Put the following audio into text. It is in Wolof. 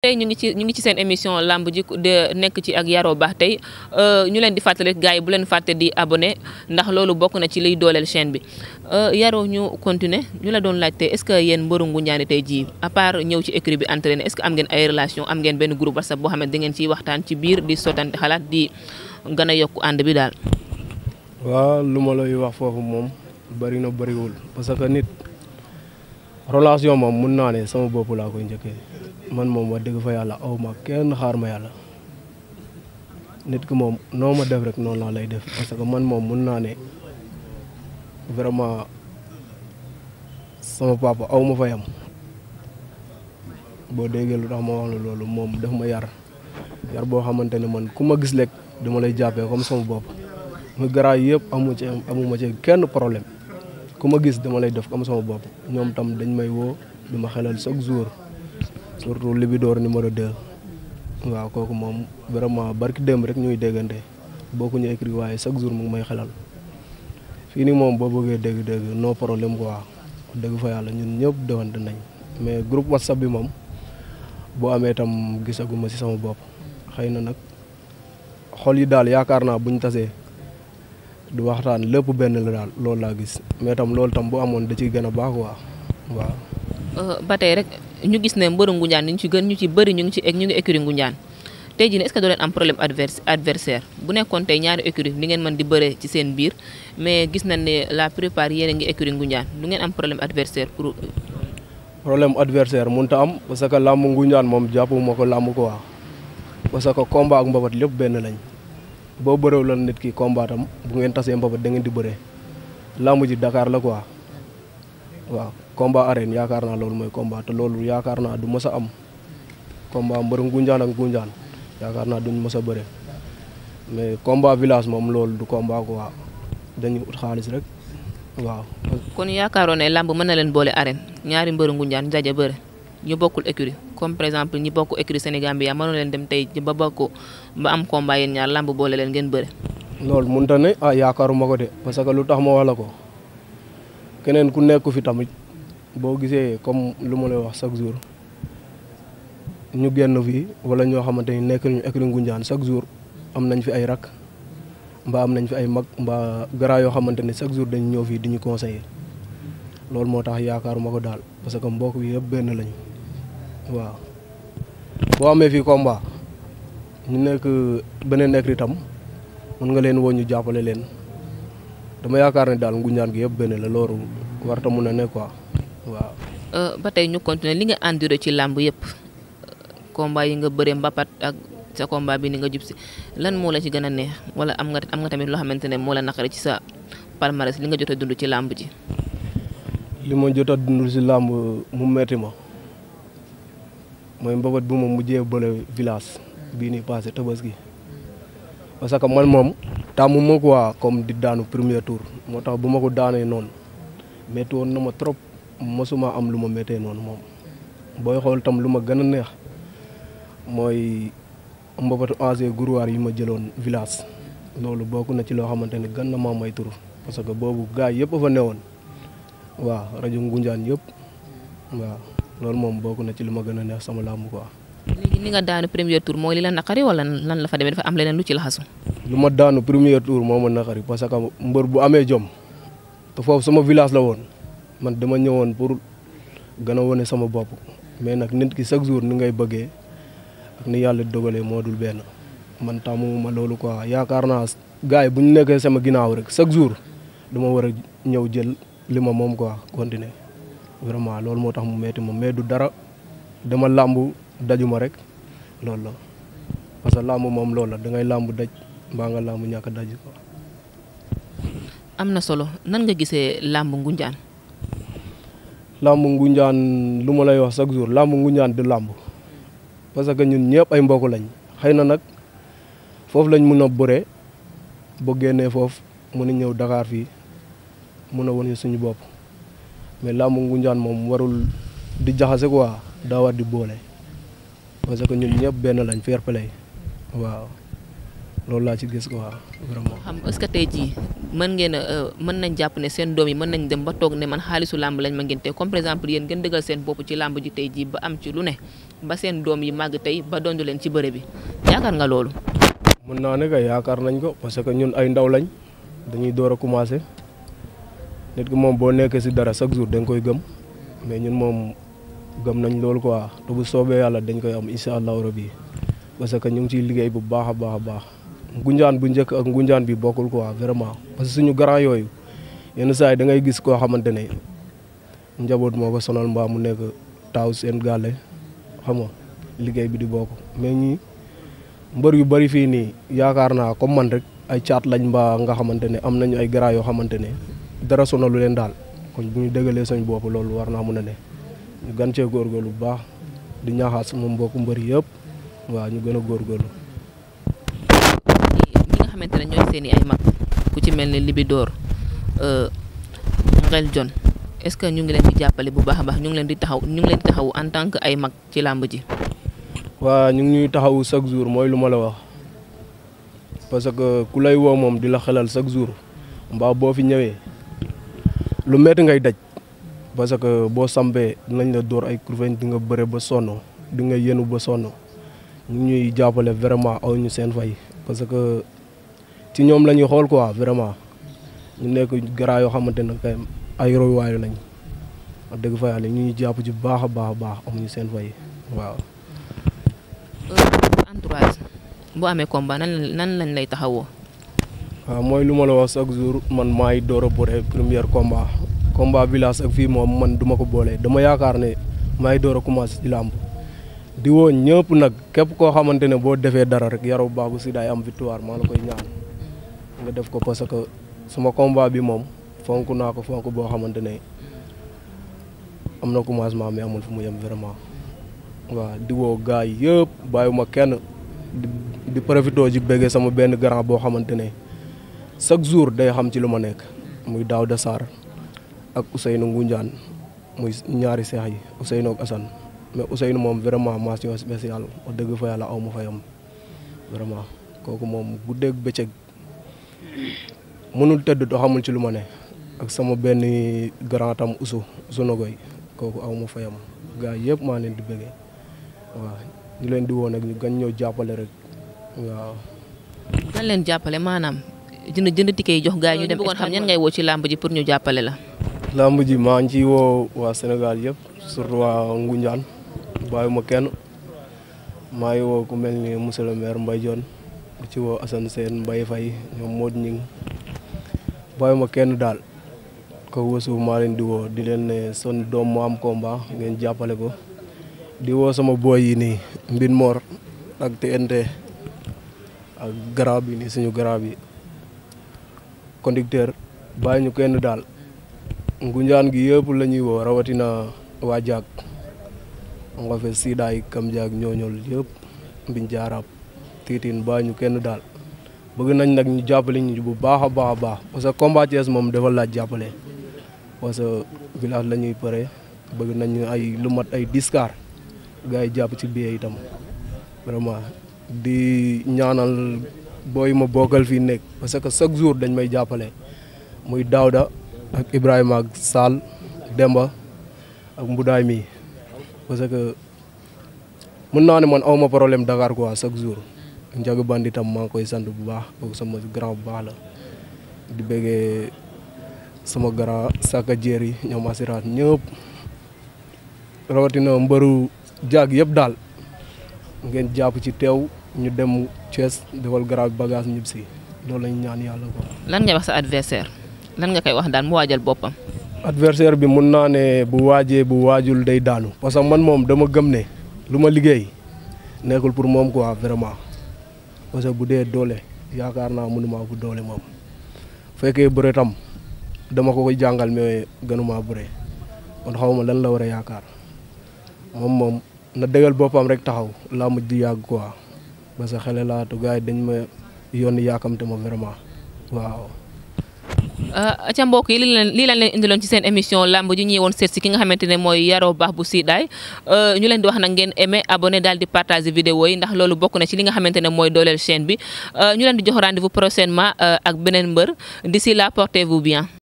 tey ñu ngi ci seen émission lamb ji de nekk ci ak Yaro Baax tey ñu leen di fàttali gars yi bu leen fàtte di abonné ndax loolu bokk na ci liy dooleel chaîne bi Yaro ñu continuer ñu la doon laajte est-ce que yéen mbëru Ngoundiane tey jii à part ñëw ci écurie bi entraîner est-ce que am ngeen ay relation am ngeen benn groupe WhatsApp boo xam ne da ngeen ciy waxtaan ci biir di sottante xalaat di gën a yokku ànd bi daal. waaw lu ma lay wax foofu moom bëri na bëriwul parce que nit relation moom mun naa ne sama bopp laa koy njëkkee. man moom wax dëgg fa yàlla aw ma kenn xaar ma yàlla nit ki moom noo ma def rek noonu laa lay def parce que man moom mun naa ne vraiment sama papa aw ma fa yam boo déggee lu tax ma wax la loolu moom daf ma yar boo xamante ne man ku ma gis rek dama lay jàppee comme sama bopp mu garaay yëpp amu ma ci kenn problème ku ma gis dama lay def comme sama bopp ñoom tam dañ may woo di ma xelal chaque jour. surtout Libidor numéro 2 waaw kooku moom vraiment barki démb rek ñuy déggante bokkuñu écrit waaye chaque jour mu ngi may xelal fii nii moom boo bëggee dégg-dégg no problème quoi dëgg fa yàlla ñun ñëpp defante nañ mais groupe WhatsApp bi moom boo amee tam gisaguma ci sama bopp xëy na nag xol yi daal yaakaar naa buñ tasee du waxtaan lépp benn la daal loolu laa gis mais tam loolu tam bu amoon da ciy gën a baax quoi waaw. ba tey rek ñu gis ne mbëru Ngoundiane ñu ci bëri ñu ngi écurie Ngoundiane tey jii est-ce que doo leen am problème adversaire bu nekkoon tey ñaari écurie di ngeen mën di bëree ci seen biir mais gis nañ ne la plupart yéen a ngi écurie Ngoundiane du ngeen am problème adversaire pour. problème adversaire mënut a am parce que làmb Ngoundiane moom jàppuma ko làmb quoi parce que combat ak mbabat lépp benn lañ boo bëreew lan nit ki combat am bu ngeen tasee mbabat da ngeen di bëree làmb ji Dakar la quoi waaw. combat arène yaakaar naa loolu mooy combat te loolu yaakaar naa du mës a am combat mbër Ngoundiane ak Ngoundiane yaakaar naa duñ mës a bëre mais combat village moom loolu du combat quoi dañuy ut xaalis rek waaw. kon yaakaaroon ne làmb mën na leen boole arène ñaari mbëru Ngoundiane daje bëre ñu bokkul écurie comme par exemple ñi bokk écurie Sénégal bi yaa mënoon leen dem tey ba bokk ba am combat yéen ñaar làmb boole leen ngeen bëre. loolu mënut a ne yaakaaruma ko de parce que lu tax ma wax la ko keneen ku nekk fi tamit. boo gisee comme lu ma lay wax chaque jour ñu génn fii wala ñoo xamante ni nekk ñu écurie Ngoundiane chaque jour am nañ fi ay rak mbaa am nañ fi ay mag mbaa gara yoo xamante ne chaque jour dañu ñëw fii di ñu conseiller loolu moo tax yaakaaruma ko daal parce que mbokk bi yëpp benn lañu waaw. boo amee fii combat ñu nekk beneen écurie tam mën nga leen woo ñu jàppale leen dama yaakaar ne daal Ngoundiane gi yëpp benn la loolu warta mun a ne quoi. waaw ba tey ñu continuer li nga enduré ci làmb yëpp combat yi nga bëree mbapat ak sa combat bi ni nga jub si lan moo la ci gën a neex wala am nga tamit loo xamante ne moo la naqari ci sa palmarès li nga jot a dund ci làmb ji. li ma jot a dund ci làmb mu metti ma mooy mbapat bu ma mujjee bële village bii nii passé Tabaski parce que man moom tàmmu ma quoi comme di daanu premier tour moo tax bu ma ko daanee noonu metti woon na ma trop. mosuma am lu ma méttee noonu moom booy xool tam lu ma gën a neex mooy mbapatu ancien grouwaar yi ma jëloon village loolu bokk na ci loo xamante ne gën na maa may tur parce que boobu gars yëpp a fa newoon waaw rajo Ngoundiane yëpp waaw loolu moom bokk na ci lu ma gën a neex sama làmb quoi. léegi ni nga daanu premier tour mooy li la naqari wala lan la fa demee dafa am leneen lu ci laxasu. lu ma daanu premier tour moo ma naqari parce que mbër bu amee jom te foofu sama village la woon. man dama ñëwoon pour gën a wane sama bopp mais nag nit ki chaque jour ni ngay bëggee ak ni yàlla dogalee moo dul benn man tàmmuma loolu quoi yaakaar naa gars yi bu ñu nekkee sama ginnaaw rek chaque jour dama war a ñëw jël li ma moom quoi continuer vraiment loolu moo tax mu metti ma mais du dara dama làmb dajuma rek loolu la parce que làmb moom loolu la da ngay làmb daj mbaa nga làmb ñàkk a daj quoi. am na solo nan nga gisee làmb Ngoundiane. làmb Ngoundiane lu ma lay wax chaque jour làmb Ngoundiane du làmb parce que ñun ñëpp ay mbokk lañ xëy na nag foofu lañ mun a bëree boo génnee foofu mën a ñëw Dakar fii mun a wane suñu bopp mais làmb Ngoundiane moom warul di jaxase quoi daa war di boole parce que ñun ñëpp benn lañ fair play waaw. loolu laa ci gis quoi vraiment. xam est-ce que tey jii mën nañ jàpp ne seen doom yi mën nañ dem ba toog ne man xaalisu làmb lañ ma ngénte comme par exemple yéen ngeen dëggal seen bopp ci làmb ji tey jii ba am ci lu ne ba seen doom yi màgg tey ba dondu leen ci bëre bi yaakaar nga loolu. mën naa ne kay yaakaar nañ ko parce que ñun ay ndaw lañ dañuy door a commencé nit ki moom boo nekkee si dara chaque jour da nga koy gëm mais ñun moom gëm nañ loolu quoi te bu soobee yàlla dañ koy am incha allahu rabi parce que ñu ngi ciy liggéey bu baax a baax a baax. Ngunjaan bu njëkk ak ngunjaan bi bokkul quoi vraiment parce que suñu grand yooyu yenn saa yi da ngay gis koo xamante ne njaboot moo ko sonal mbaa mu nekk taaw seen gàlle xam nga liggéey bi di bokk mais ñii mbër yu bari fii nii yaakaar naa comme man rek ay caat lañ mbaa nga xamante ne am nañu ay grand yoo xamante ne dara sonalu leen daal kon bu ñu dëggalee suñ bopp loolu war naa mën a ne ñu gan cee góorgóorlu bu baax di ñaaxaat sama mbokku mbër yëpp waaw ñu gën a góorgóorlu. xamante ne ñooy seen i ay mag ku ci mel ni Libidor Ngel Jon est-ce que ñu ngi leen di jàppale bu baax a baax ñu ngi leen di taxaw en tant que ay mag ci làmb ji. waa ñu ngi ñuy taxawu chaque jour mooy lu ma la wax parce que ku lay woo moom di la xelal chaque jour mbaa boo fi ñëwee lu métti ngay daj parce que boo sampee dinañ la dóor ay kurfeñ di nga bëre ba sonn di nga yenu ba sonn ñu ñuy jàppale vraiment aw ñu seen fay parce que. ci ñoom la ñuy xool quoi vraiment ñu nekk gara yoo xamante ne kay ay royuwaay lañ wax dëgg fa yàlla ñu ngi jàpp ci baax a baax amuñu seen fay waaw. entourage boo amee combat nan lañ lay taxawoo. waaw mooy lu ma la wax chaque jour man maay door a bëre premier combat village ak fii moom man duma ko boole dama yaakaar ne maay door a commencé ci làmb di woo ñëpp nag képp koo xamante ne boo defee dara rek Yaro Babou Sidaay am victoire maa la koy ñaan. nga def ko parce que sama combat bi moom fonk naa ko fonk boo xamante ne am na commencement mais amul fu mu yem vraiment waaw di woo gars yi yëpp bàyyiwuma kenn di profité ji béggee sama benn grand boo xamante ne chaque jour day xam ci lu ma nekk muy Daouda Sarr ak Ousseynou Ngunjaan muy ñaari seex yi Ousseynou ak Assane mais Ousseynou moom vraiment mention spéciale wax dëgg fa yàlla aw ma fayam vraiment kooku moom guddeeg bëccëg mënul tëdd doo xamul ci lu ma ne ak sama benn grand tam Oussou Nogoy kooku aw ma fayam gars yëpp maa leen di bëggee waaw ñu leen di woo nag ñu gan ñëw jàppale rek waaw. nan leen jàppale maanaam jënd ticket yi jox gars yi ñu dem. bëggoon xam ñan ngay woo ci làmb ji pour ñu jàppale la. làmb ji maa ngi ciy woo waa Sénégal yëpp surtout waa Ngunjaan bàyyiwuma kenn maa ngi woo ku mel ni monsieur le maire Mbaye Dione di ci woo Assane Sène Mbaye Faye ñoom Modou Ñing bàyyiwuma kenn daal ko wësu maa leen di woo di leen ne son doom mu am combat ngeen jàppale ko di woo sama boy yi nii Mbin Mor ak TNT ak garab bi nii suñu garab yi conducteur bàyyi ñu kenn daal Ngunjaan gi yëpp la ñuy woo rawatina waa Diak nga fe Sidaay Kam Diak ñooñol yëpp mbiñ jaarab tiitiin bàyyi ñu kenn daal bëgg nañ nag ñu jàppale ñu bu baax a baax a baax parce que combat Thiès moom dafa laaj jàppale parce que village la ñuy pare bëgg nañ ay lu mat ay 10 car gars yi jàpp ci biir itam vraiment di ñaanal booy ma bokkal fii nekk parce que chaque jour dañ may jàppale muy Daouda ak Ibrahima ak Sall Demba ak Mbudaay mi parce que mën naa ne man awma problème Dakar quoi chaque jour Njaga Bandi tam maa ngi koy sant bu baax kooku sama grand bu baax la di bëggee sama grand Saka Jéeri ñoom asiraat ñëpp rawatina mbëru jaag yëpp daal ngeen jàpp ci teew ñu dem Thiès defal grand bagage ñib si loolu lañu ñaan yàlla quoi. lan ngay wax sa adversaire lan nga koy wax daal mu waajal boppam. adversaire bi mun naa ne bu waajee bu waajul day daanu parce que man moom dama gëm ne lu ma liggéey nekkul pour moom quoi vraiment parce que bu dee doole yaakaar naa mënuma ko doole moom fekkee bëre tam dama ko koy jàngal mais gënuma bëre kon xaw ma lan la war a yaakaar moom na dëggal boppam rek taxaw laa mujj di yàgg quoi parce que xale laatu gars yi dañ ma yónni yaakamte ma vraiment waaw. ca mbokk yi lii lañ leen indiloon ci seen émission lamb ji ñëwoon seet si ki nga xamante ne mooy Yaro Bah bu Sidaay ñu leen di wax nag ngeen aimé abonné daal di partager vidéo yi ndax loolu bokk na ci li nga xamante ne mooy dooleel chaîne bi ñu leen di jox rendez-vous prochainement ak beneen mbër d'ici là portez-vous bien.